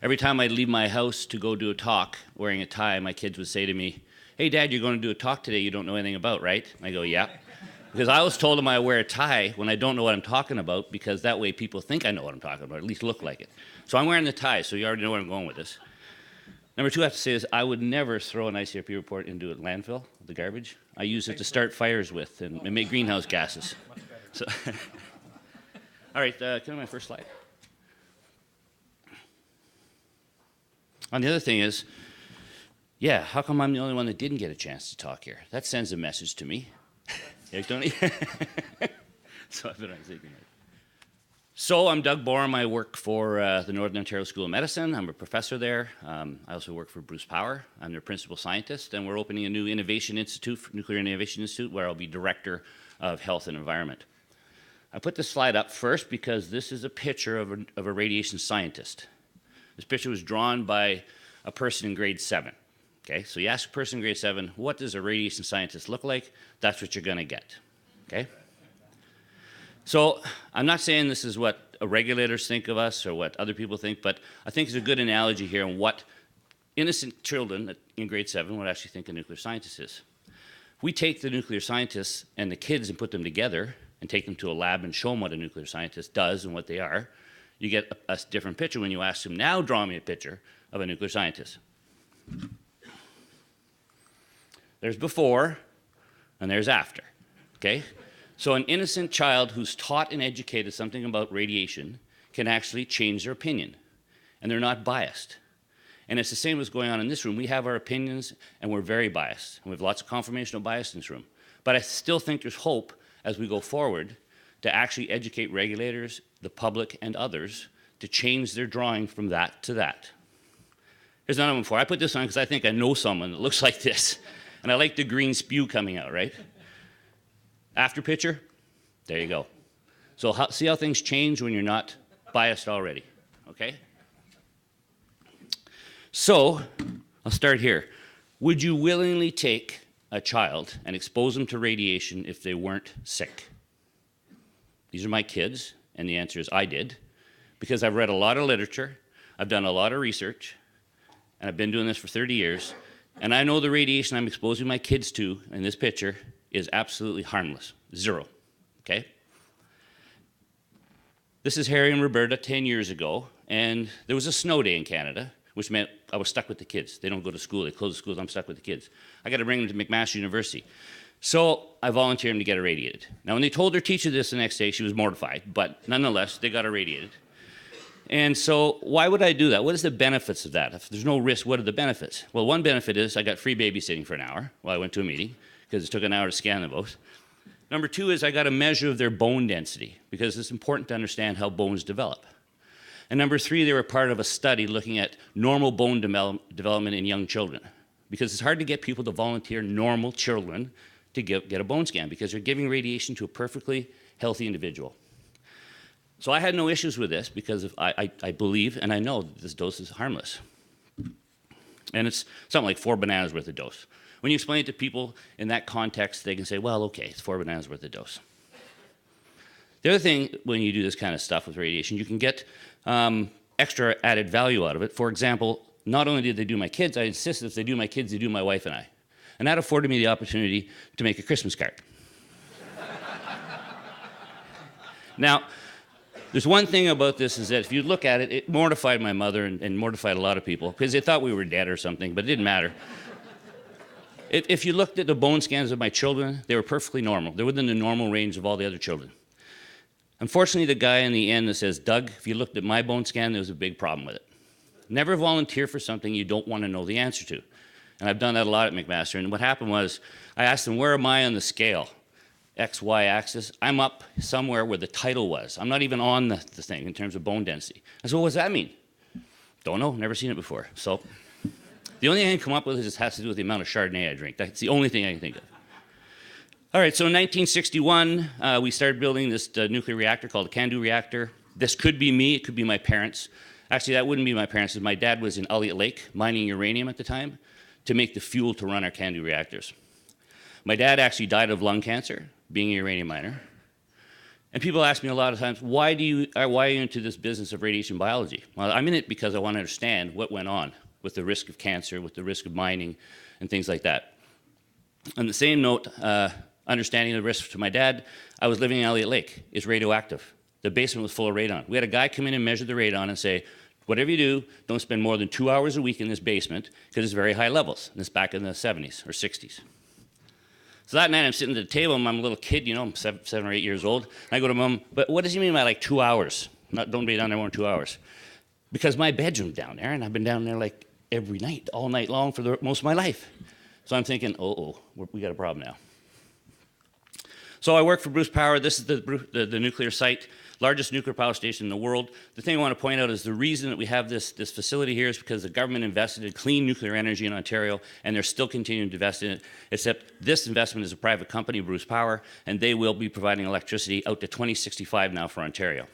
Every time I'd leave my house to go do a talk wearing a tie, my kids would say to me, "Hey, Dad, you're going to do a talk today you don't know anything about, right?" And I go, "Yeah." Because I always told them I wear a tie when I don't know what I'm talking about, because that way people think I know what I'm talking about, or at least look like it. So I'm wearing the tie, so you already know where I'm going with this. Number two I have to say is I would never throw an ICRP report into a landfill, the garbage. I use it to start fires with and make greenhouse gases. So, all right, can I have my first slide? And the other thing is, yeah, how come I'm the only one that didn't get a chance to talk here? That sends a message to me. Don't you? So I've been on thinking. So I'm Doug Borum. I work for the Northern Ontario School of Medicine. I'm a professor there. I also work for Bruce Power. I'm their principal scientist, and we're opening a new innovation institute, Nuclear Innovation Institute, where I'll be director of health and environment. I put this slide up first because this is a picture of a radiation scientist. This picture was drawn by a person in grade 7. Okay, so you ask a person in grade 7, what does a radiation scientist look like? That's what you're going to get. Okay? So I'm not saying this is what regulators think of us or what other people think, but I think it's a good analogy here on what innocent children in grade 7 would actually think a nuclear scientist is. We take the nuclear scientists and the kids and put them together and take them to a lab and show them what a nuclear scientist does and what they are. You get a different picture when you ask them, now draw me a picture of a nuclear scientist. There's before and there's after, okay? So an innocent child who's taught and educated something about radiation can actually change their opinion, and they're not biased. And it's the same as going on in this room. We have our opinions, and we're very biased, and we have lots of confirmational bias in this room. But I still think there's hope as we go forward to actually educate regulators, the public, and others to change their drawing from that to that. Here's another one before. I put this on because I think I know someone that looks like this, and I like the green spew coming out, right? After picture, there you go. So see how things change when you're not biased already, okay? So I'll start here. Would you willingly take a child and expose them to radiation if they weren't sick? These are my kids, and the answer is I did, because I've read a lot of literature, I've done a lot of research, and I've been doing this for 30 years, and I know the radiation I'm exposing my kids to in this picture is absolutely harmless, 0, okay? This is Harry and Roberta 10 years ago, and there was a snow day in Canada, which meant I was stuck with the kids. They don't go to school, they close the schools, I'm stuck with the kids. I got to bring them to McMaster University. So I volunteered them to get irradiated. Now when they told their teacher this the next day, she was mortified, but nonetheless, they got irradiated. And so why would I do that? What is the benefits of that? If there's no risk, what are the benefits? Well, one benefit is I got free babysitting for an hour while I went to a meeting, because it took an hour to scan them both. Number 2 is I got a measure of their bone density, because it's important to understand how bones develop. And number 3, they were part of a study looking at normal bone development in young children, because it's hard to get people to volunteer normal children to get a bone scan, because they're giving radiation to a perfectly healthy individual. So I had no issues with this, because I believe and I know that this dose is harmless. And it's something like 4 bananas worth of dose. When you explain it to people in that context, they can say, well, okay, it's 4 bananas worth of dose. The other thing, when you do this kind of stuff with radiation, you can get extra added value out of it. For example, not only did they do my kids, I insisted if they do my kids, they do my wife and I. And that afforded me the opportunity to make a Christmas card. Now, there's one thing about this is that if you look at it, it mortified my mother and mortified a lot of people, because they thought we were dead or something, but it didn't matter. If you looked at the bone scans of my children, they were perfectly normal. They're within the normal range of all the other children. Unfortunately, the guy in the end that says, Doug, if you looked at my bone scan, there was a big problem with it. Never volunteer for something you don't want to know the answer to. And I've done that a lot at McMaster. And what happened was, I asked them, where am I on the scale? X, Y axis. I'm up somewhere where the title was. I'm not even on the thing in terms of bone density. I said, well, what does that mean? Don't know, never seen it before. So the only thing I can come up with is it has to do with the amount of Chardonnay I drink. That's the only thing I can think of. All right, so in 1961, we started building this nuclear reactor called a CANDU reactor. This could be me, it could be my parents. Actually, that wouldn't be my parents. My dad was in Elliott Lake mining uranium at the time to make the fuel to run our CANDU reactors. My dad actually died of lung cancer, being a uranium miner. And people ask me a lot of times, why are you into this business of radiation biology? Well, I'm in it because I want to understand what went on with the risk of cancer, with the risk of mining, and things like that. On the same note, understanding the risk to my dad, I was living in Elliott Lake. It's radioactive. The basement was full of radon. We had a guy come in and measure the radon and say, whatever you do, don't spend more than 2 hours a week in this basement because it's very high levels. And it's back in the 70s or 60s. So that night I'm sitting at the table and I'm a little kid, you know, I'm 7 or 8 years old. And I go to Mom, but what does he mean by like 2 hours? Don't be down there more than 2 hours. Because my bedroom's down there and I've been down there like every night, all night long for most of my life. So I'm thinking, we got a problem now. So I work for Bruce Power. This is the nuclear site, largest nuclear power station in the world. The thing I want to point out is the reason that we have this facility here is because the government invested in clean nuclear energy in Ontario, and they're still continuing to invest in it, except this investment is a private company, Bruce Power, and they will be providing electricity out to 2065 now for Ontario.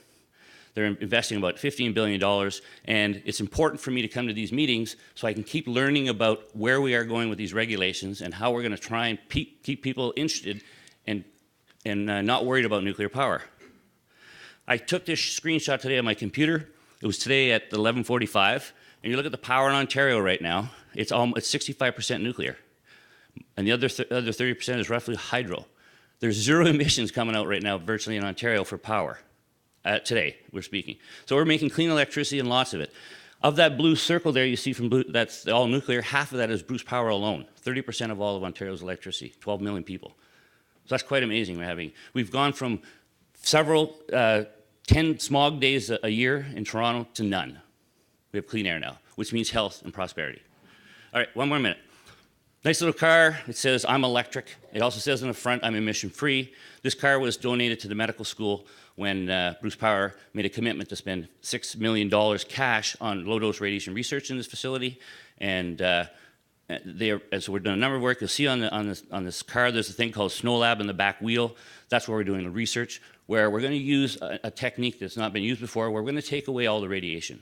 They're investing about $15 billion, and it's important for me to come to these meetings so I can keep learning about where we are going with these regulations and how we're going to try and keep people interested and not worried about nuclear power. I took this screenshot today on my computer. It was today at 11:45, and you look at the power in Ontario right now, it's 65% nuclear, and the other 30% is roughly hydro. There's zero emissions coming out right now virtually in Ontario for power. Today, we're speaking. So we're making clean electricity and lots of it. Of that blue circle there you see from blue, that's all nuclear, half of that is Bruce Power alone. 30% of all of Ontario's electricity, 12 million people. So that's quite amazing we've gone from several, 10 smog days a year in Toronto to none. We have clean air now, which means health and prosperity. All right, one more minute. Nice little car. It says, I'm electric. It also says on the front, I'm emission-free. This car was donated to the medical school when Bruce Power made a commitment to spend $6 million cash on low-dose radiation research in this facility. And so we're doing a number of work. You'll see on this car, there's a thing called Snow Lab in the back wheel. That's where we're doing the research, where we're going to use a technique that's not been used before, where we're going to take away all the radiation.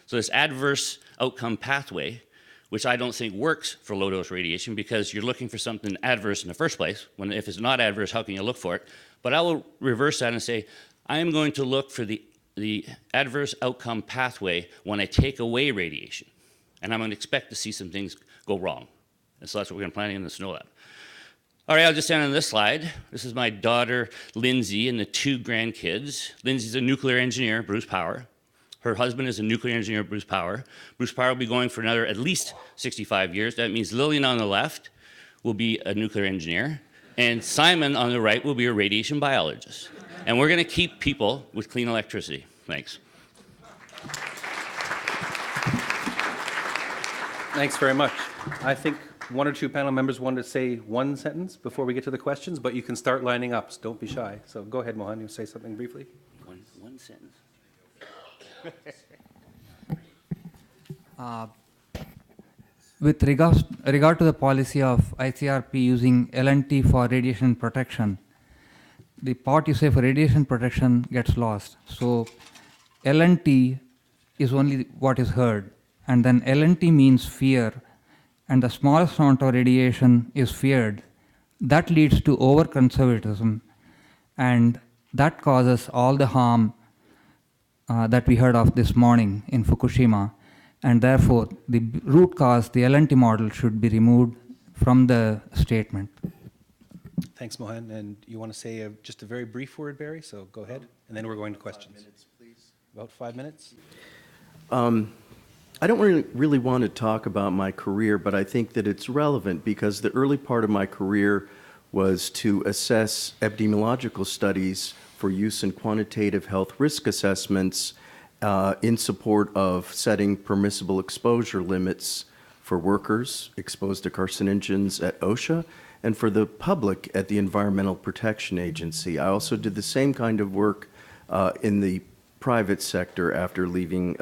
So this adverse outcome pathway, which I don't think works for low-dose radiation because you're looking for something adverse in the first place. If it's not adverse, how can you look for it? But I will reverse that and say, I am going to look for the adverse outcome pathway when I take away radiation. And I'm going to expect to see some things go wrong. And so that's what we're going to plan in the Snow Lab. All right, I'll just end on this slide. This is my daughter, Lindsay, and the 2 grandkids. Lindsay's a nuclear engineer, Bruce Power. Her husband is a nuclear engineer, Bruce Power. Bruce Power will be going for another at least 65 years. That means Lillian on the left will be a nuclear engineer, and Simon on the right will be a radiation biologist. And we're going to keep people with clean electricity. Thanks. Thanks very much. I think 1 or 2 panel members wanted to say one sentence before we get to the questions, but you can start lining up, so don't be shy. So go ahead, Mohan, you say something briefly? One sentence. With regard to the policy of ICRP using L&T for radiation protection, the part you say for radiation protection gets lost. So L&T is only what is heard, and then L&T means fear, and the smallest amount of radiation is feared. That leads to over-conservatism, and that causes all the harm that we heard of this morning in Fukushima, and therefore the root cause, the L&T model, should be removed from the statement. Thanks, Mohan. And you want to say just a very brief word, Barry? So go ahead, and then we're going to questions. 5 minutes, please. About 5 minutes? I don't really want to talk about my career, but I think that it's relevant because the early part of my career was to assess epidemiological studies for use in quantitative health risk assessments in support of setting permissible exposure limits for workers exposed to carcinogens at OSHA and for the public at the Environmental Protection Agency. I also did the same kind of work in the private sector after leaving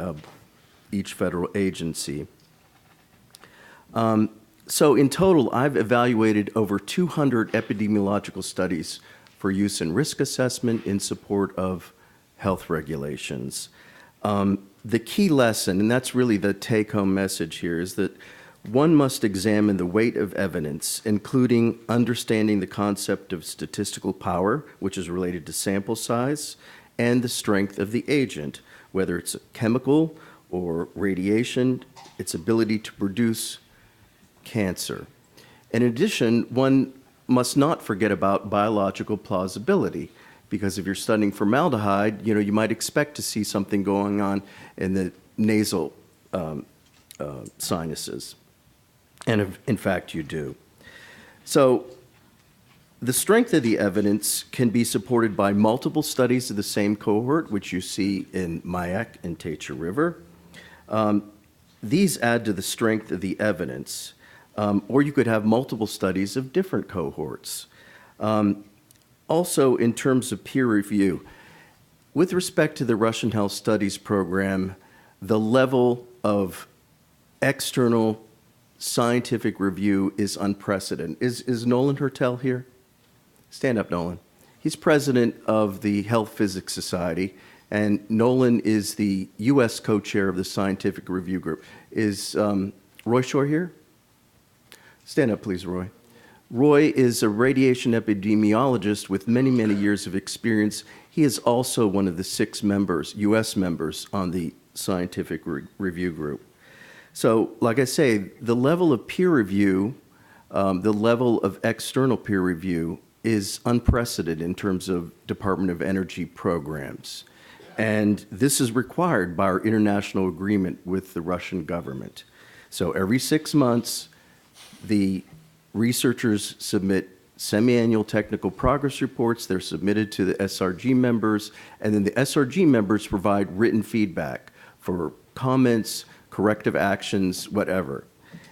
each federal agency. So in total, I've evaluated over 200 epidemiological studies for use in risk assessment in support of health regulations. The key lesson, and that's really the take-home message here, is that one must examine the weight of evidence, including understanding the concept of statistical power, which is related to sample size, and the strength of the agent, whether it's a chemical or radiation, its ability to produce cancer. In addition, one must not forget about biological plausibility, because if you're studying formaldehyde, you might expect to see something going on in the nasal sinuses. And in fact, you do. So the strength of the evidence can be supported by multiple studies of the same cohort, which you see in Mayak and Techa River. These add to the strength of the evidence. Or you could have multiple studies of different cohorts. Also, in terms of peer review, with respect to the Russian Health Studies program, the level of external scientific review is unprecedented. Is Nolan Hertel here? Stand up, Nolan. He's president of the Health Physics Society, and Nolan is the U.S. co-chair of the Scientific Review Group. Is Roy Shore here? Stand up, please, Roy. Roy is a radiation epidemiologist with many, many years of experience. He is also one of the 6 members, U.S. members, on the Scientific Review Group. So, like I say, the level of peer review, the level of external peer review is unprecedented in terms of Department of Energy programs. And this is required by our international agreement with the Russian government. So every 6 months, the researchers submit semi-annual technical progress reports. They're submitted to the SRG members, and then the SRG members provide written feedback for comments, corrective actions, whatever.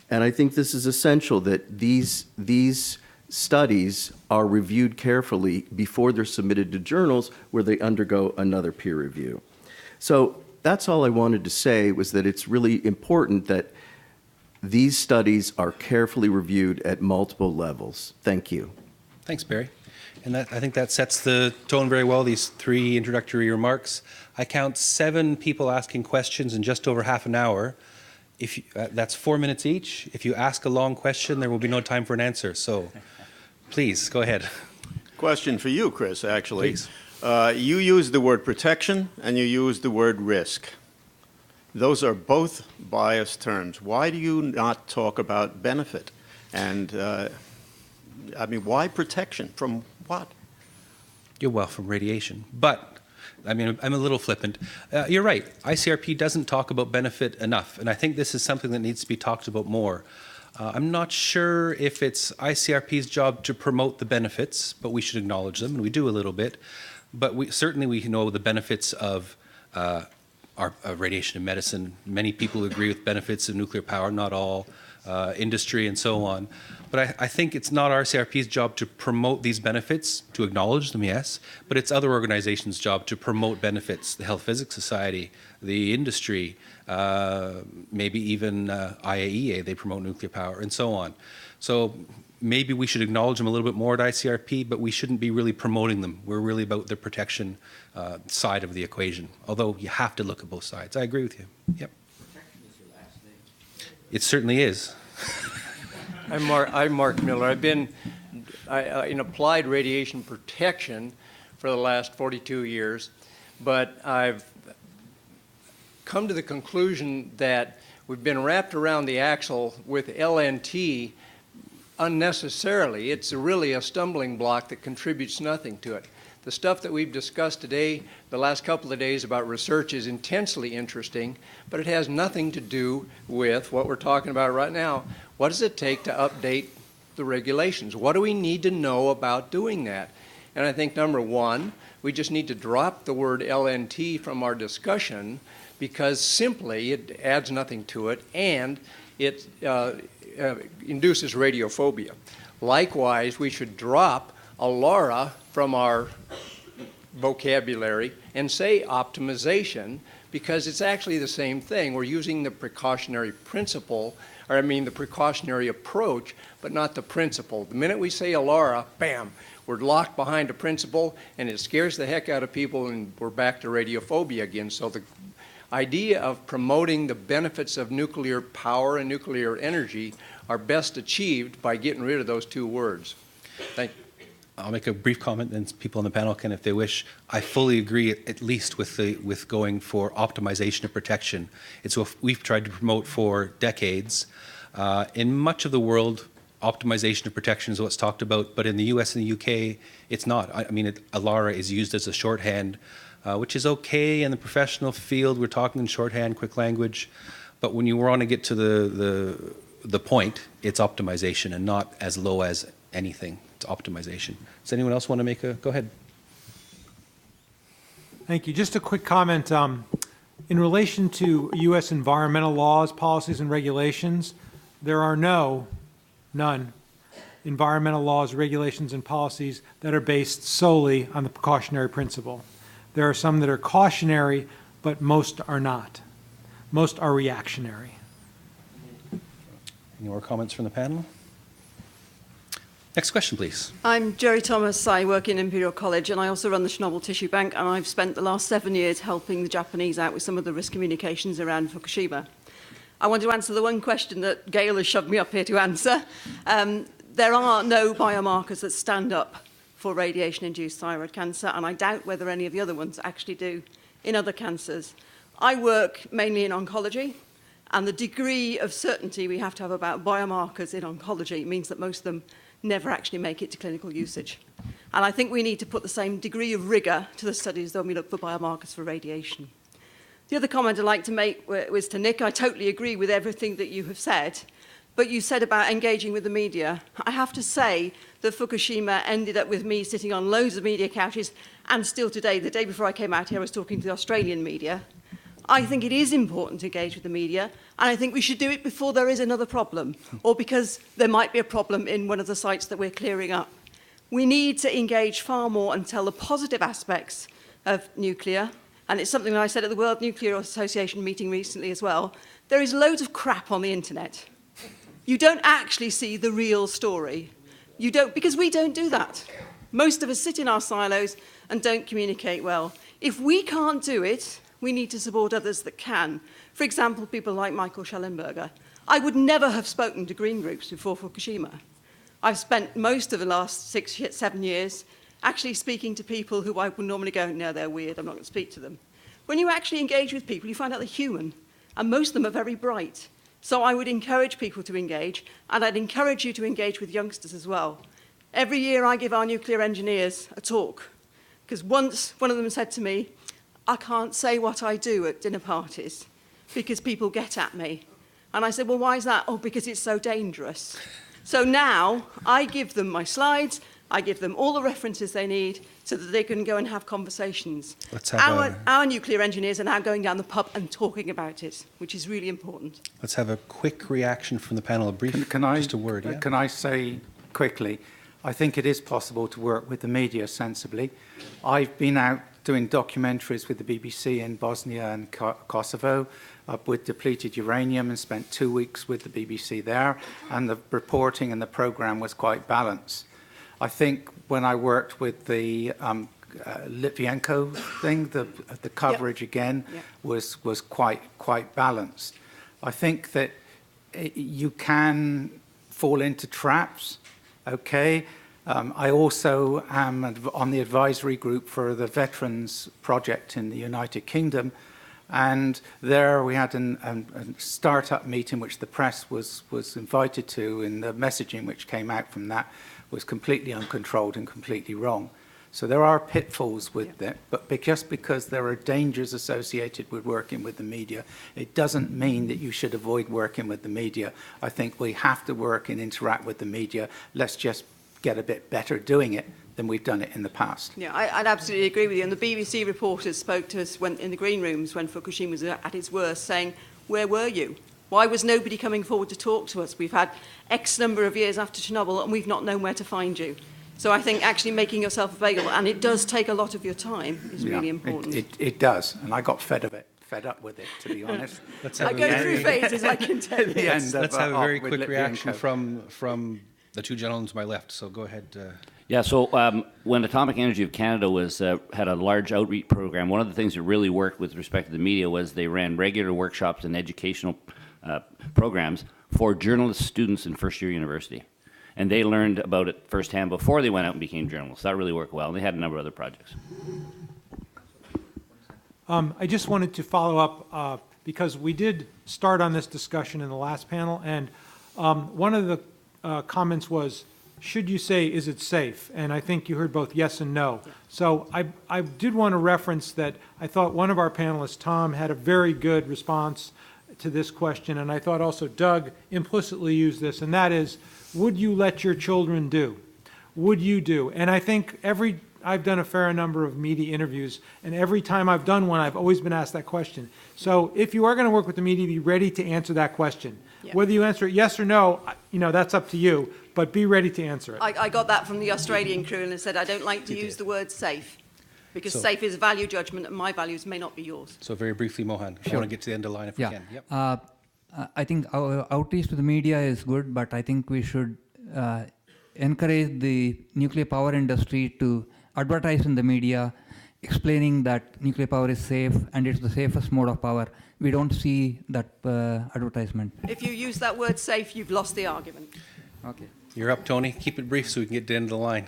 And I think this is essential that these studies are reviewed carefully before they're submitted to journals where they undergo another peer review. So that's all I wanted to say, was that it's really important that these studies are carefully reviewed at multiple levels. Thank you. Thanks, Barry. And I think that sets the tone very well, these 3 introductory remarks. I count 7 people asking questions in just over half an hour. That's 4 minutes each. If you ask a long question, there will be no time for an answer. So please, go ahead. Question for you, Chris, actually. Please. You used the word protection and you used the word risk. Those are both biased terms. Why do you not talk about benefit? And, why protection? From what? From radiation. But, I'm a little flippant. You're right. ICRP doesn't talk about benefit enough, and I think this is something that needs to be talked about more. I'm not sure if it's ICRP's job to promote the benefits, but we should acknowledge them, and we do a little bit. But we know the benefits of our radiation in medicine. Many people agree with benefits of nuclear power, not all, industry and so on. But I think it's not RCRP's job to promote these benefits, to acknowledge them, yes, but it's other organizations' job to promote benefits, the Health Physics Society, the industry, maybe even IAEA, they promote nuclear power, and so on. So maybe we should acknowledge them a little bit more at ICRP, but we shouldn't be really promoting them. We're really about the protection side of the equation, although you have to look at both sides. I agree with you. Yep. Protection is your last name. It certainly is. I'm Mark Miller. I've been in applied radiation protection for the last 42 years, but I've come to the conclusion that we've been wrapped around the axle with LNT unnecessarily. It's really a stumbling block that contributes nothing to it. The stuff that we've discussed today, the last couple of days about research, is intensely interesting, but it has nothing to do with what we're talking about right now. What does it take to update the regulations? What do we need to know about doing that? And I think, number one, we just need to drop the word LNT from our discussion, because simply it adds nothing to it, and it induces radiophobia. Likewise, we should drop ALARA from our vocabulary and say optimization, because it's actually the same thing. We're using the precautionary principle, the precautionary approach, but not the principle. The minute we say ALARA, bam, we're locked behind a principle, and it scares the heck out of people, and we're back to radiophobia again. So idea of promoting the benefits of nuclear power and nuclear energy are best achieved by getting rid of those two words. Thank you. I'll make a brief comment, and people on the panel can if they wish. I fully agree, at least with going for optimization of protection. It's what we've tried to promote for decades. In much of the world, optimization of protection is what's talked about, but in the US and the UK, it's not. I mean, ALARA is used as a shorthand, which is okay in the professional field. We're talking in shorthand, quick language, but when you want to get to the point, it's optimization and not as low as anything. It's optimization. Does anyone else want to make a, go ahead. Thank you. Just a quick comment. In relation to U.S. environmental laws, policies, and regulations, there are none, environmental laws, regulations, and policies that are based solely on the precautionary principle. There are some that are cautionary, but most are not. Most are reactionary. Any more comments from the panel? Next question, please. I'm Jerry Thomas. I work in Imperial College, and I also run the Chernobyl Tissue Bank, and I've spent the last 7 years helping the Japanese out with some of the risk communications around Fukushima. I want to answer the one question that Gail has shoved me up here to answer. There are no biomarkers that stand up for radiation-induced thyroid cancer, and I doubt whether any of the other ones actually do in other cancers. I work mainly in oncology, and the degree of certainty we have to have about biomarkers in oncology means that most of them never actually make it to clinical usage. And I think we need to put the same degree of rigour to the studies when we look for biomarkers for radiation. The other comment I'd like to make was to Nick. I totally agree with everything that you have said, but you said about engaging with the media. I have to say that Fukushima ended up with me sitting on loads of media couches, and still today, the day before I came out here, I was talking to the Australian media. I think it is important to engage with the media, and I think we should do it before there is another problem, or because there might be a problem in one of the sites that we're clearing up. We need to engage far more and tell the positive aspects of nuclear, and it's something that I said at the World Nuclear Association meeting recently as well. There is loads of crap on the internet. You don't actually see the real story. You don't, because we don't do that. Most of us sit in our silos and don't communicate well. If we can't do it, we need to support others that can. For example, people like Michael Schellenberger. I would never have spoken to green groups before Fukushima. I've spent most of the last 7 years actually speaking to people who I would normally go, no, they're weird, I'm not going to speak to them. When you actually engage with people, you find out they're human, and most of them are very bright. So I would encourage people to engage, and I'd encourage you to engage with youngsters as well. Every year I give our nuclear engineers a talk, because once one of them said to me, I can't say what I do at dinner parties because people get at me. And I said, well, why is that? Oh, because it's so dangerous. So now I give them my slides, I give them all the references they need so that they can go and have conversations. Our nuclear engineers are now going down the pub and talking about it, which is really important. Let's have a quick reaction from the panel, a brief, just a word. Yeah? Can I say quickly, I think it is possible to work with the media sensibly. I've been out doing documentaries with the BBC in Bosnia and Kosovo with depleted uranium and spent 2 weeks with the BBC there, and the reporting and the programme was quite balanced. I think when I worked with the Litvinenko thing, the coverage again was quite balanced. I think that you can fall into traps, okay? I also am on the advisory group for the Veterans Project in the United Kingdom, and there we had a startup meeting which the press was invited to, and the messaging which came out from that was completely uncontrolled and completely wrong. So there are pitfalls with it, but just because there are dangers associated with working with the media, it doesn't mean that you should avoid working with the media. I think we have to work and interact with the media. Let's just get a bit better doing it than we've done it in the past. Yeah, I'd absolutely agree with you. And the BBC reporters spoke to us in the green rooms when Fukushima was at its worst, saying, where were you? Why was nobody coming forward to talk to us? We've had X number of years after Chernobyl, and we've not known where to find you. So I think actually making yourself available, and it does take a lot lot of your time, is really important. It does, and I got fed up with it, to be honest. I go through phases, I can tell you. Let's have a very quick reaction from the two gentlemen to my left. So go ahead. Yeah, so when Atomic Energy of Canada was had a large outreach program, one of the things that really worked with respect to the media was they ran regular workshops and educational programs for journalist students in first-year university. And they learned about it firsthand before they went out and became journalists. That really worked well. And they had a number of other projects. I just wanted to follow up because we did start on this discussion in the last panel, and one of the comments was, should you say, is it safe? And I think you heard both yes and no. So I did want to reference that I thought one of our panelists, Tom, had a very good response to this question, and I thought also Doug implicitly used this, and that is, would you let your children do? Would you do? And I think I've done a fair number of media interviews, and every time I've done one, I've always been asked that question. So if you are going to work with the media, be ready to answer that question. Yeah. Whether you answer it yes or no, that's up to you, but be ready to answer it. I got that from the Australian crew, and they said, I don't like to use the word safe, because safe is a value judgment, and my values may not be yours. So very briefly, Mohan, I want to get to the end of the line if we can. Yep. I think our outreach to the media is good, but I think we should encourage the nuclear power industry to advertise in the media, explaining that nuclear power is safe and it's the safest mode of power. We don't see that advertisement. If you use that word safe, you've lost the argument. Okay. You're up, Tony. Keep it brief so we can get to the end of the line.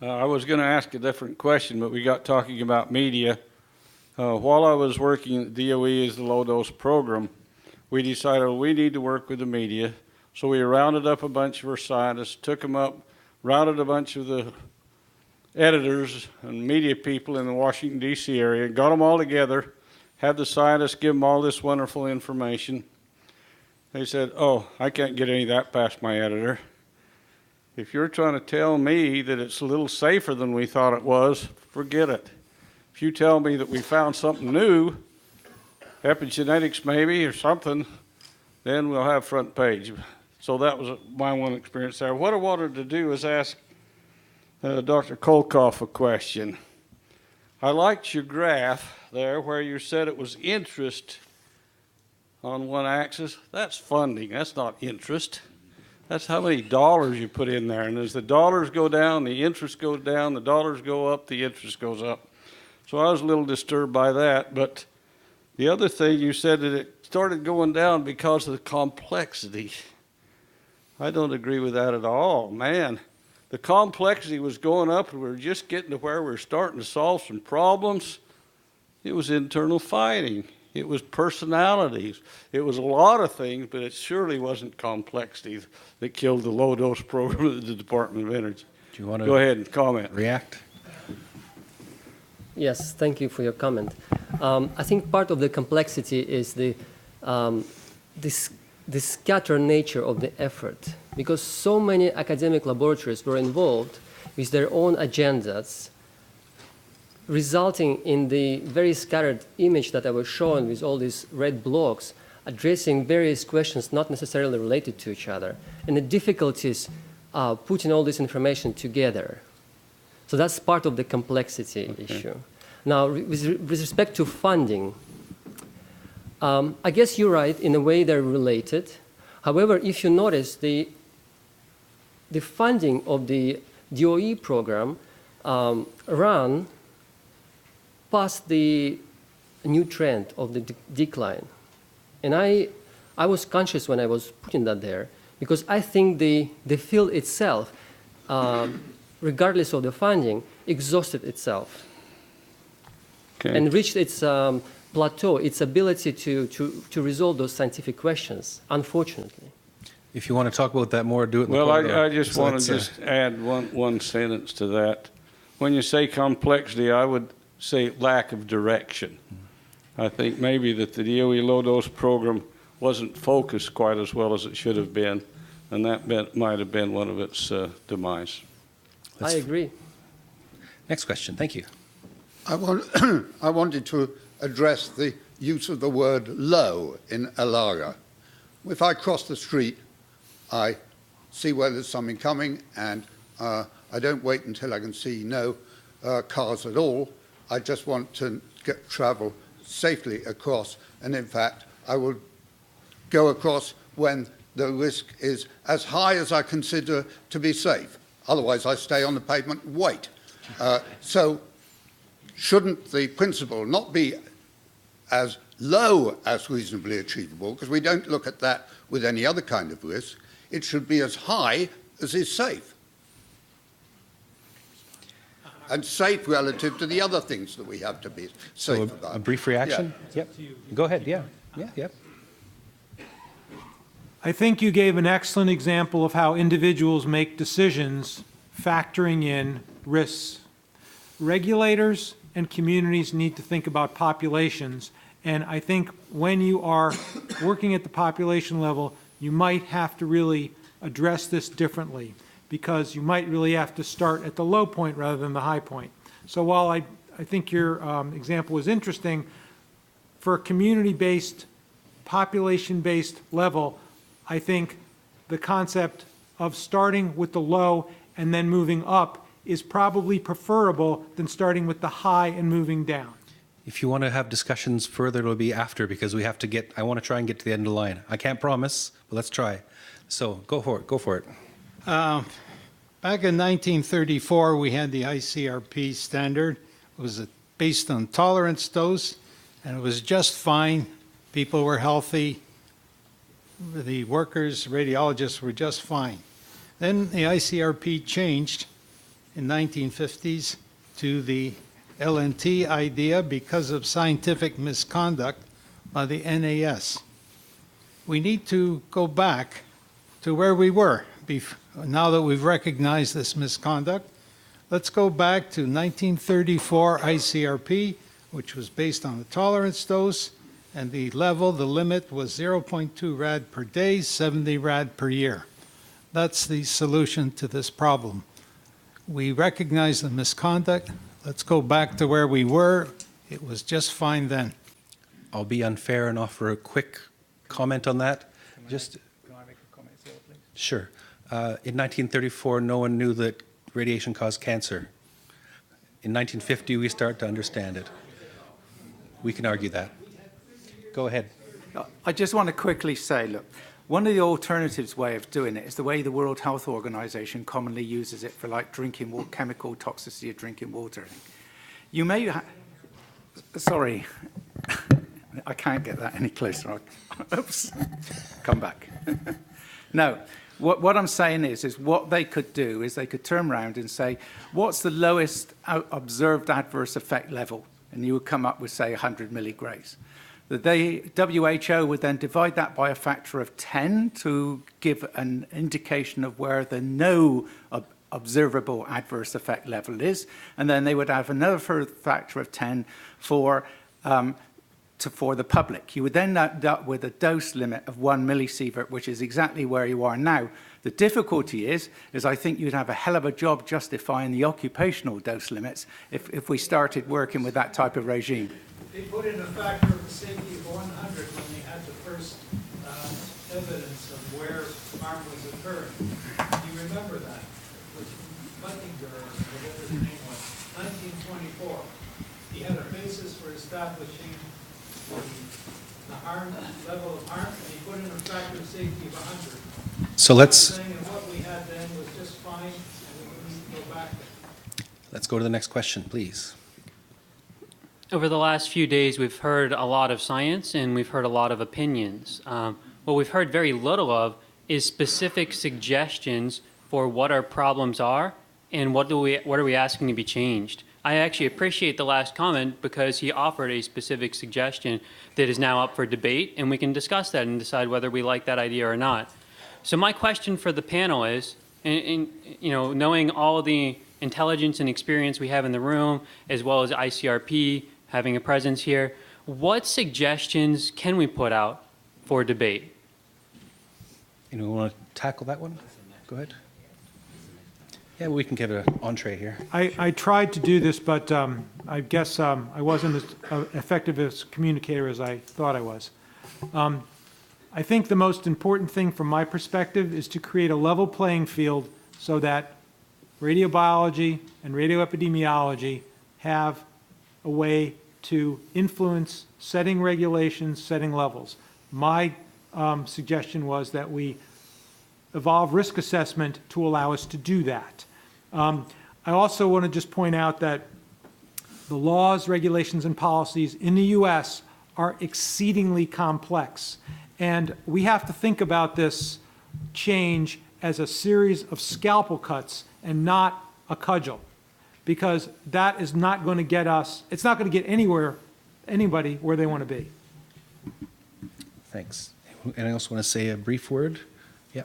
I was going to ask a different question, but we got talking about media. While I was working at DOE as the low-dose program, we decided we need to work with the media. So we rounded up a bunch of our scientists, took them up, routed a bunch of the editors and media people in the Washington, D.C. area, got them all together, had the scientists give them all this wonderful information. They said, oh, I can't get any of that past my editor. If you're trying to tell me that it's a little safer than we thought it was, forget it. If you tell me that we found something new, epigenetics maybe or something, then we'll have front page. So that was my one experience there. What I wanted to do is ask Dr. Kolkoff a question. I liked your graph there where you said it was interest on one axis. That's funding. That's not interest. That's how many dollars you put in there. And as the dollars go down, the interest goes down. The dollars go up, the interest goes up. So I was a little disturbed by that. But the other thing, you said that it started going down because of the complexity. I don't agree with that at all. Man, the complexity was going up, and we were just getting to where we were starting to solve some problems. It was internal fighting. It was personalities. It was a lot of things, but it surely wasn't complexity that killed the low-dose program of the Department of Energy. Do you want to go ahead and comment? React? Yes, thank you for your comment. I think part of the complexity is the scattered nature of the effort, because so many academic laboratories were involved with their own agendas, resulting in the very scattered image that I was shown with all these red blocks, addressing various questions not necessarily related to each other, and the difficulties putting all this information together. So that's part of the complexity issue. Now, with respect to funding, I guess you're right, in a way they're related. However, if you notice, the funding of the DOE program ran past the new trend of the decline. And I was conscious when I was putting that there, because I think the field itself, regardless of the funding, exhausted itself and reached its plateau, its ability to resolve those scientific questions, unfortunately. If you want to talk about that more, do it in the Well, corridor. I just want to add one sentence to that. When you say complexity, I would say lack of direction. I think maybe that the DOE low-dose program wasn't focused quite as well as it should have been, and that might have been one of its demise. I agree. Next question. Thank you. I wanted to address the use of the word low in Alaga. If I cross the street, I see where there's something coming, and I don't wait until I can see no cars at all. I just want to travel safely across, and in fact, I will go across when the risk is as high as I consider to be safe. Otherwise, I stay on the pavement and wait. So shouldn't the principle not be as low as reasonably achievable, because we don't look at that with any other kind of risk? It should be as high as is safe. And safe relative to the other things that we have to be safe So about. a brief reaction? Yep. Go ahead, yeah. Yeah, yep. I think you gave an excellent example of how individuals make decisions factoring in risks. Regulators and communities need to think about populations, and I think when you are working at the population level, you might have to really address this differently, because you might really have to start at the low point rather than the high point. So while I think your example was interesting, for a community-based, population-based level, I think the concept of starting with the low and then moving up is probably preferable than starting with the high and moving down. If you want to have discussions further, it'll be after, because we have to get, I want to try and get to the end of the line. I can't promise, but let's try. So go for it, go for it. Back in 1934, we had the ICRP standard. It was based on tolerance dose, and it was just fine. People were healthy. The workers, radiologists were just fine. Then the ICRP changed in 1950s to the LNT idea because of scientific misconduct by the NAS. We need to go back to where we were now that we've recognized this misconduct. Let's go back to 1934 ICRP, which was based on the tolerance dose, and the limit was 0.2 rad per day, 70 rad per year. That's the solution to this problem. We recognize the misconduct. Let's go back to where we were. It was just fine then. I'll be unfair and offer a quick comment on that. Can I make a comment as well, please? Sure. In 1934, no one knew that radiation caused cancer. In 1950, we start to understand it. We can argue that. Go ahead. I just want to quickly say, look, one of the alternatives way of doing it is the way the World Health Organization commonly uses it for like drinking water, chemical toxicity of drinking water. You may, sorry, I can't get that any closer. Oops, come back. No, what I'm saying is what they could do is they could turn around and say, what's the lowest observed adverse effect level? And you would come up with, say, 100 milligrays. The WHO would then divide that by a factor of 10 to give an indication of where the no observable adverse effect level is, and then they would have another factor of 10 for the public. You would then end up with a dose limit of 1 millisievert, which is exactly where you are now. The difficulty is I think you'd have a hell of a job justifying the occupational dose limits if we started working with that type of regime. They put in a factor of safety of 100 when they had the first evidence of where harm was occurring. Do you remember that? It was Buttinger, or whatever his name was, 1924. He had a basis for establishing the harm level of harm, and he put in a factor of safety of 100. So let's Saying that what we had then was just fine, and we need to go back there. let's go to the next question, please. Over the last few days, we've heard a lot of science and we've heard a lot of opinions. What we've heard very little of is specific suggestions for what our problems are and what are we asking to be changed. I actually appreciate the last comment because he offered a specific suggestion that is now up for debate, and we can discuss that and decide whether we like that idea or not. So my question for the panel is, knowing all the intelligence and experience we have in the room, as well as ICRP having a presence here, what suggestions can we put out for debate? Anyone want to tackle that one? Go ahead. Yeah, we can get an entree here. I tried to do this, but I guess I wasn't as effective as communicator as I thought I was. I think the most important thing from my perspective is to create a level playing field so that radiobiology and radioepidemiology have a way to influence setting regulations, setting levels. My suggestion was that we evolve risk assessment to allow us to do that. I also want to just point out that the laws, regulations, and policies in the U.S. are exceedingly complex. And we have to think about this change as a series of scalpel cuts and not a cudgel, because that is not going to get us, it's not going to get anybody where they want to be. Thanks. Anyone else want to say a brief word? Yeah.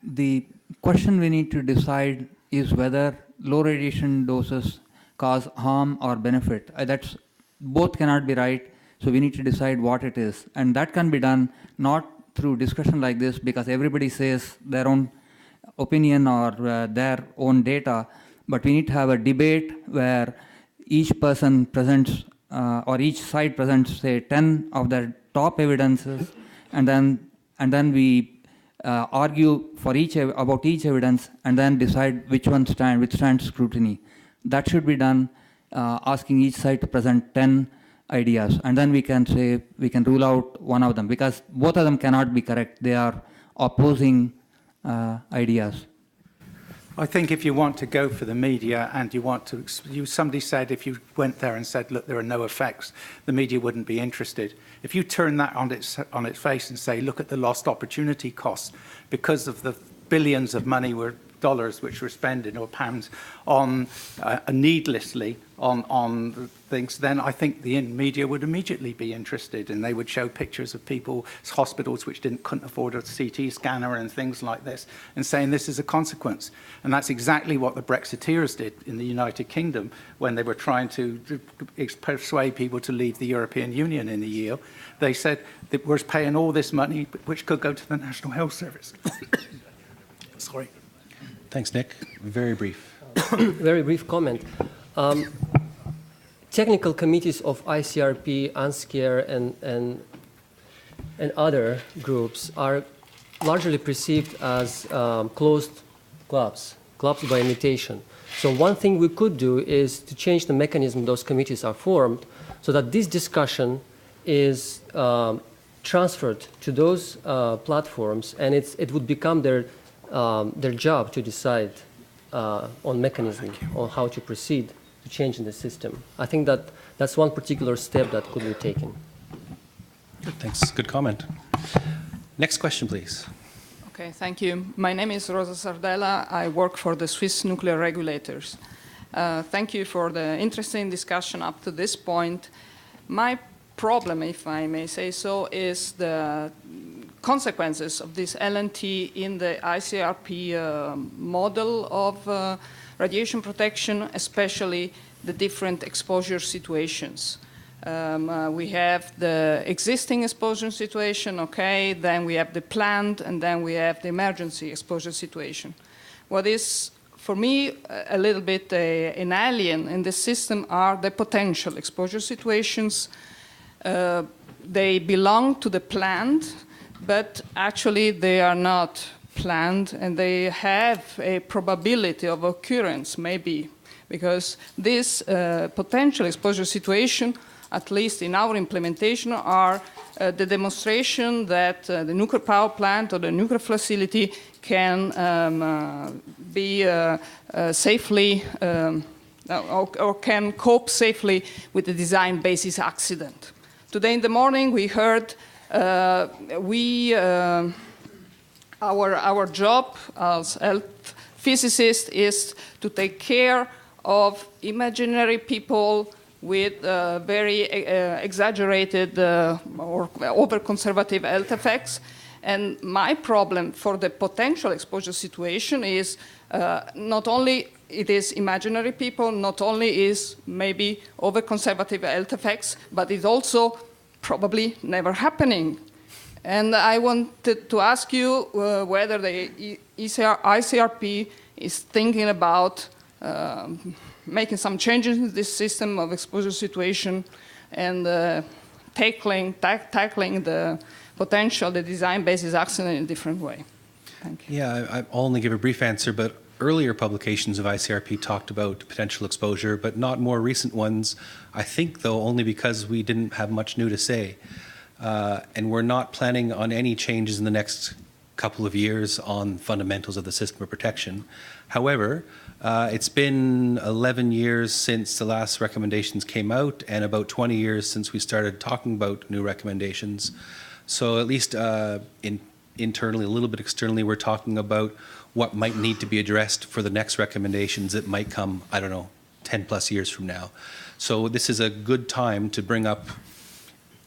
The question we need to decide is whether low radiation doses cause harm or benefit. That's both cannot be right, so we need to decide what it is. And that can be done not through discussion like this, because everybody says their own opinion or their own data, but we need to have a debate where each person presents or each side presents, say, 10 of their top evidences, and then we argue for about each evidence, and then decide which stands scrutiny. That should be done, asking each side to present 10 ideas, and then we can say we can rule out one of them, because both of them cannot be correct. They are opposing ideas. I think if you want to go for the media and you want to, somebody said if you went there and said, look, there are no effects, the media wouldn't be interested. If you turn that on its face and say, look at the lost opportunity costs because of the billions of dollars which we're spending, or pounds, on needlessly on things, then I think the media would immediately be interested, and they would show pictures of hospitals which couldn't afford a CT scanner and things like this, and saying this is a consequence. And that's exactly what the Brexiteers did in the United Kingdom when they were trying to persuade people to leave the European Union in the EU. They said that we're paying all this money which could go to the National Health Service. Sorry. Thanks, Nick. Very brief. Very brief comment. Technical committees of ICRP, ANSCARE, and other groups are largely perceived as closed clubs by imitation. So one thing we could do is to change the mechanism those committees are formed, so that this discussion is transferred to those platforms, and it would become their job to decide on mechanism, on how to proceed to change in the system. I think that's one particular step that could be taken. Good, thanks. Good comment. Next question, please. Okay, thank you. My name is Rosa Sardella. I work for the Swiss nuclear regulators. Thank you for the interesting discussion up to this point. My problem, if I may say so, is the consequences of this LNT in the ICRP model of radiation protection, especially the different exposure situations. We have the existing exposure situation, okay, then we have the planned, and then we have the emergency exposure situation. What is, for me, a little bit an alien in this system are the potential exposure situations. They belong to the planned, but actually they are not planned, and they have a probability of occurrence, maybe, because this potential exposure situation, at least in our implementation, are the demonstration that the nuclear power plant or the nuclear facility can be safely or can cope safely with the design basis accident. Today in the morning we heard our job as health physicists is to take care of imaginary people with very exaggerated or over-conservative health effects. And my problem for the potential exposure situation is not only it is imaginary people, not only is maybe over-conservative health effects, but it's also probably never happening. And I wanted to ask you whether the ICRP is thinking about making some changes in this system of exposure situation and tackling the potential, the design basis accident in a different way. Thank you. Yeah, I'll only give a brief answer, but earlier publications of ICRP talked about potential exposure, but not more recent ones. I think, though, only because we didn't have much new to say. And we're not planning on any changes in the next couple of years on fundamentals of the system of protection. However, it's been 11 years since the last recommendations came out and about 20 years since we started talking about new recommendations. So at least internally, a little bit externally, we're talking about what might need to be addressed for the next recommendations that might come, I don't know, 10 plus years from now. So this is a good time to bring up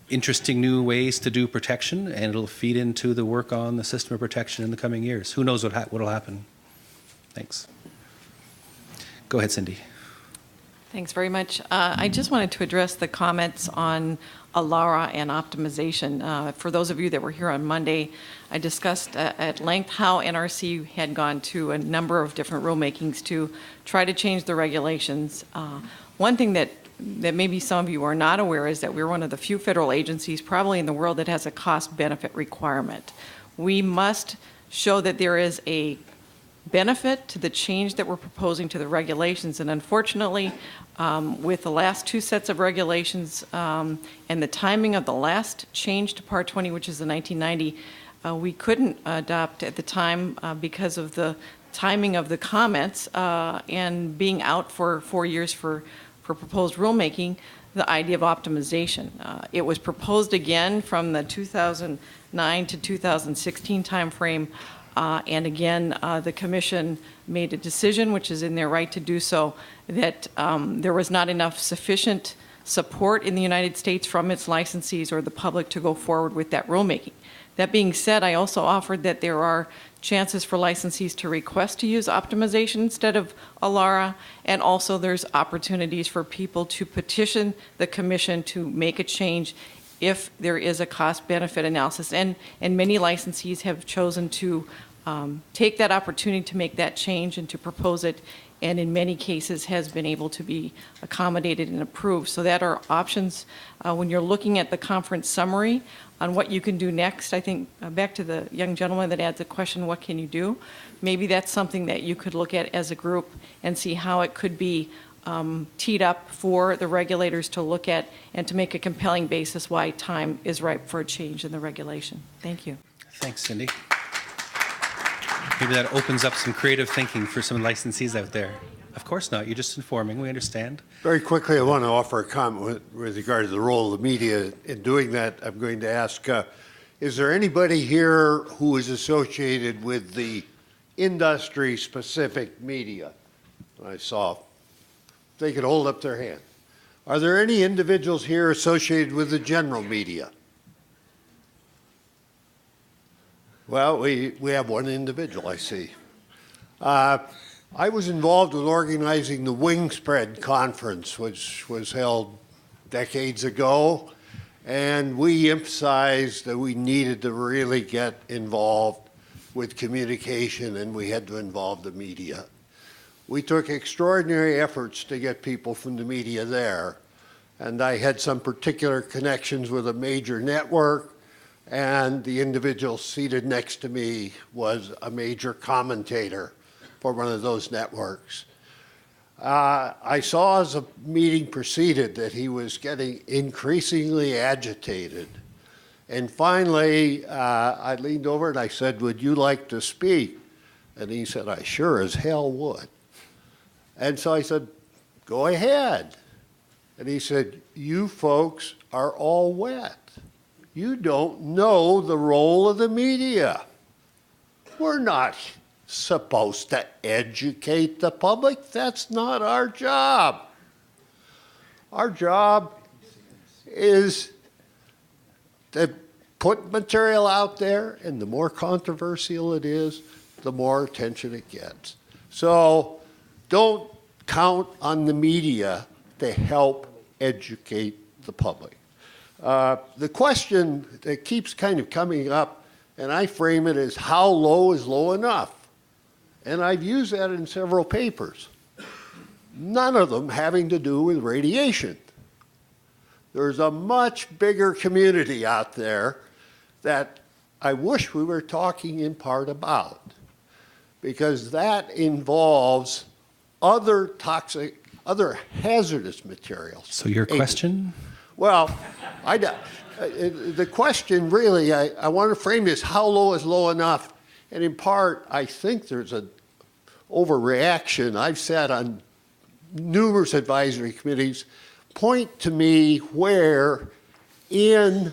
interesting new ways to do protection, and it'll feed into the work on the system of protection in the coming years. Who knows what will happen? Thanks. Go ahead, Cindy. Thanks very much. I just wanted to address the comments on ALARA and optimization. For those of you that were here on Monday, I discussed at length how NRC had gone to a number of different rulemakings to try to change the regulations. One thing that maybe some of you are not aware is that we're one of the few federal agencies probably in the world that has a cost-benefit requirement. We must show that there is a benefit to the change that we're proposing to the regulations, and unfortunately, with the last two sets of regulations and the timing of the last change to Part 20, which is the 1990, we couldn't adopt at the time because of the timing of the comments and being out for 4 years for proposed rulemaking, the idea of optimization. It was proposed again from the 2009 to 2016 timeframe, and again, the Commission made a decision, which is in their right to do so, that there was not enough sufficient support in the United States from its licensees or the public to go forward with that rulemaking. That being said, I also offered that there are chances for licensees to request to use optimization instead of ALARA, and also there's opportunities for people to petition the Commission to make a change if there is a cost-benefit analysis. And many licensees have chosen to take that opportunity to make that change and to propose it, and in many cases has been able to be accommodated and approved. So that are options. When you're looking at the conference summary on what you can do next, I think back to the young gentleman that adds the question, what can you do? Maybe that's something that you could look at as a group and see how it could be teed up for the regulators to look at and to make a compelling basis why time is ripe for a change in the regulation. Thank you. Thanks, Cindy. Maybe that opens up some creative thinking for some licensees out there. Of course not. You're just informing. We understand. Very quickly, I want to offer a comment with regard to the role of the media. In doing that, I'm going to ask, is there anybody here who is associated with the industry-specific media? I saw they could hold up their hand. Are there any individuals here associated with the general media? Well, we have one individual, I see. I was involved with organizing the Wingspread Conference, which was held decades ago, and we emphasized that we needed to really get involved with communication, and we had to involve the media. We took extraordinary efforts to get people from the media there, and I had some particular connections with a major network, and the individual seated next to me was a major commentator for one of those networks. I saw as the meeting proceeded that he was getting increasingly agitated. And finally, I leaned over and I said, "Would you like to speak?" And he said, "I sure as hell would." And so I said, "Go ahead." And he said, "You folks are all wet. You don't know the role of the media. We're not supposed to educate the public. That's not our job. Our job is to put material out there, and the more controversial it is, the more attention it gets. So don't count on the media to help educate the public." The question that keeps kind of coming up, and I frame it as how low is low enough? And I've used that in several papers, none of them having to do with radiation. There's a much bigger community out there that I wish we were talking in part about, because that involves other toxic, other hazardous materials. So your question? Well, the question really, I want to frame this, how low is low enough? And in part, I think there's an overreaction. I've sat on numerous advisory committees. Point to me where in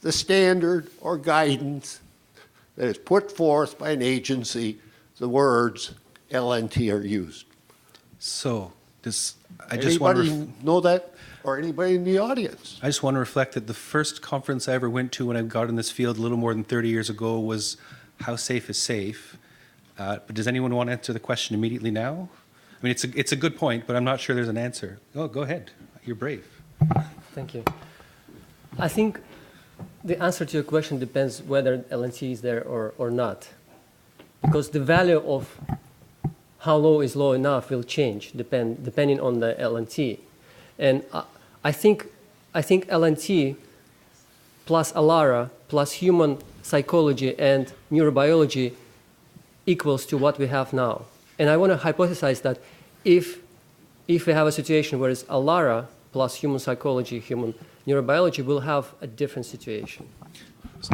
the standard or guidance that is put forth by an agency, the words LNT are used. So, Anybody know that, or anybody in the audience? I just want to reflect that the first conference I ever went to when I got in this field a little more than 30 years ago was How Safe is Safe? But does anyone want to answer the question immediately now? I mean, it's a good point, but I'm not sure there's an answer. Oh, go ahead. You're brave. Thank you. I think the answer to your question depends whether LNT is there or not. Because the value of how low is low enough will change depending on the LNT. And I think LNT plus ALARA plus human psychology and neurobiology equals to what we have now. And I want to hypothesize that if we have a situation where it's ALARA plus human psychology, human neurobiology, we'll have a different situation.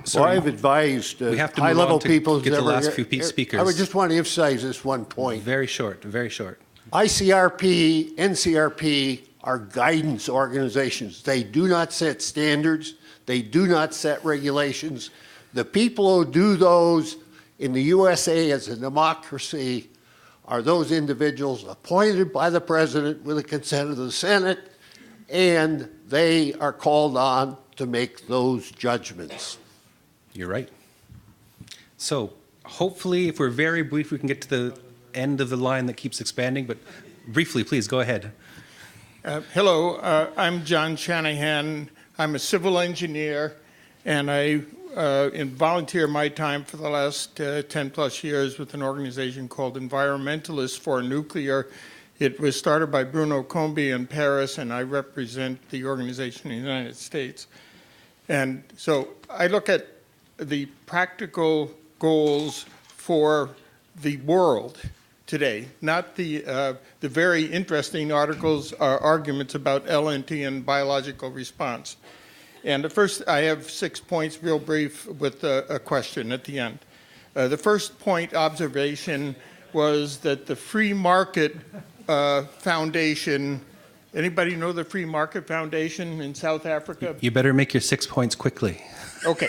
So I've advised high-level people. Get the last few speakers. I would just want to emphasize this one point. Very short, very short. ICRP, NCRP are guidance organizations. They do not set standards. They do not set regulations. The people who do those in the USA as a democracy are those individuals appointed by the president with the consent of the Senate, and they are called on to make those judgments. You're right. So hopefully, if we're very brief, we can get to the end of the line that keeps expanding, but briefly, please, go ahead. Hello, I'm John Shanahan. I'm a civil engineer, and I volunteer my time for the last 10 plus years with an organization called Environmentalists for Nuclear. It was started by Bruno Combi in Paris, and I represent the organization in the United States. And so I look at the practical goals for the world today, not the very interesting arguments about LNT and biological response. And the first, I have 6 points, real brief, with a question at the end. The first point observation was that the Free Market Foundation, anybody know the Free Market Foundation in South Africa? You better make your 6 points quickly. Okay.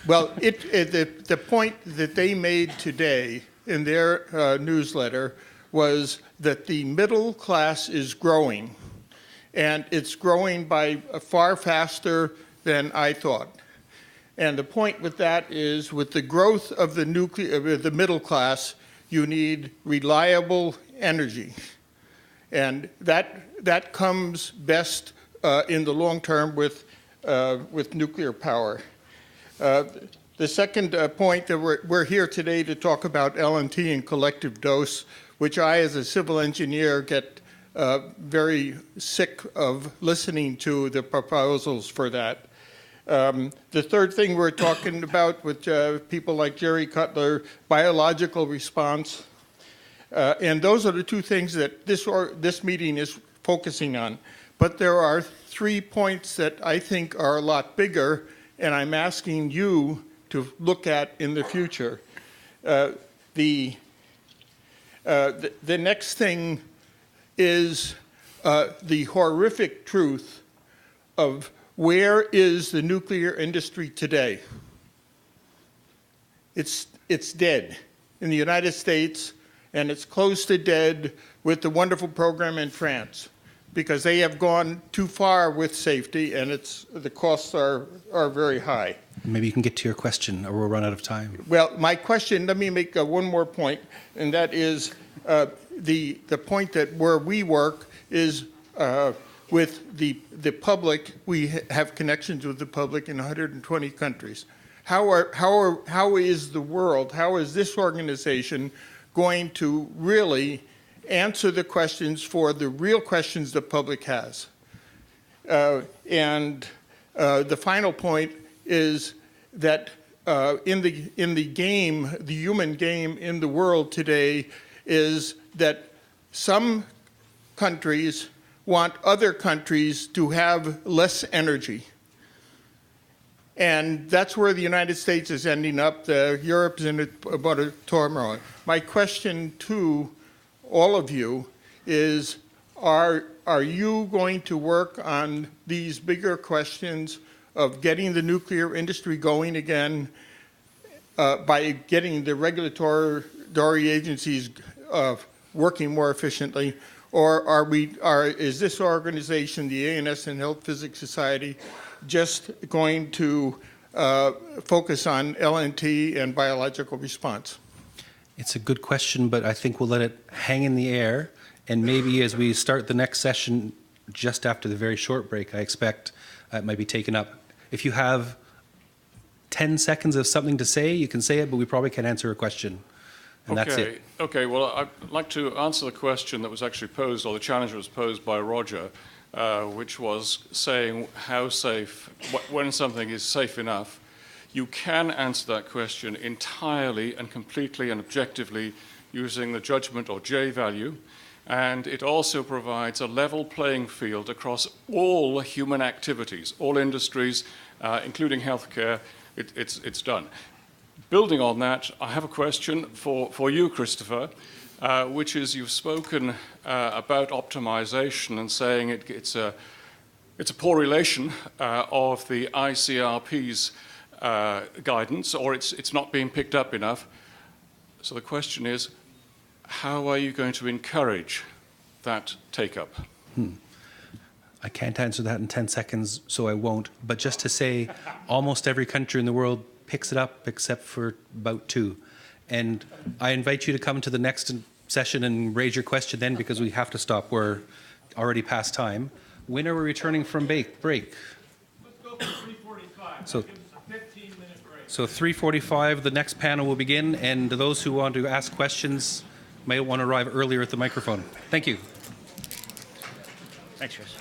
Well, the point that they made today in their newsletter was that the middle class is growing, and it's growing by far faster than I thought. And the point with that is, with the growth of the middle class, you need reliable energy. And that comes best in the long term with nuclear power. The second point that we're here today to talk about LNT and collective dose, which I, as a civil engineer, get very sick of listening to the proposals for that. The third thing we're talking about with people like Jerry Cutler, biological response. And those are the two things that this meeting is focusing on. But there are 3 points that I think are a lot bigger, and I'm asking you to look at in the future. The next thing is the horrific truth of where is the nuclear industry today? It's dead in the United States, and it's close to dead with the wonderful program in France, because they have gone too far with safety, and the costs are very high. Maybe you can get to your question, or we'll run out of time. Well, my question, let me make one more point, and that is the point that where we work is with the public. We have connections with the public in 120 countries. How is the world, how is this organization going to really answer the questions for the real questions the public has? And the final point is that in the game, the human game in the world today, is that some countries want other countries to have less energy. And that's where the United States is ending up. Europe's in about a turmoil. My question to all of you is, are you going to work on these bigger questions of getting the nuclear industry going again by getting the regulatory agencies working more efficiently? Or is this organization, the ANS and Health Physics Society, just going to focus on LNT and biological response? It's a good question, but I think we'll let it hang in the air. And maybe as we start the next session, just after the very short break, I expect it might be taken up. If you have 10 seconds of something to say, you can say it, but we probably can't answer a question. And that's it. Okay, well, I'd like to answer the question that was actually posed, or the challenge was posed by Roger, which was saying how safe, when something is safe enough. You can answer that question entirely and completely and objectively using the judgment or J value, and it also provides a level playing field across all human activities, all industries, including healthcare. It's done. Building on that, I have a question for you, Christopher, which is you've spoken about optimization and saying it's a poor relation of the ICRP's guidance, or it's not being picked up enough. So the question is, how are you going to encourage that take-up? I can't answer that in 10 seconds, so I won't. But just to say, almost every country in the world picks it up except for about 2. And I invite you to come to the next session and raise your question then, because we have to stop. We're already past time. When are we returning from break? Let's go for 3:45. So, Give us a 15-minute break. So 3:45, the next panel will begin, and those who want to ask questions may want to arrive earlier at the microphone. Thank you. Thanks, Chris.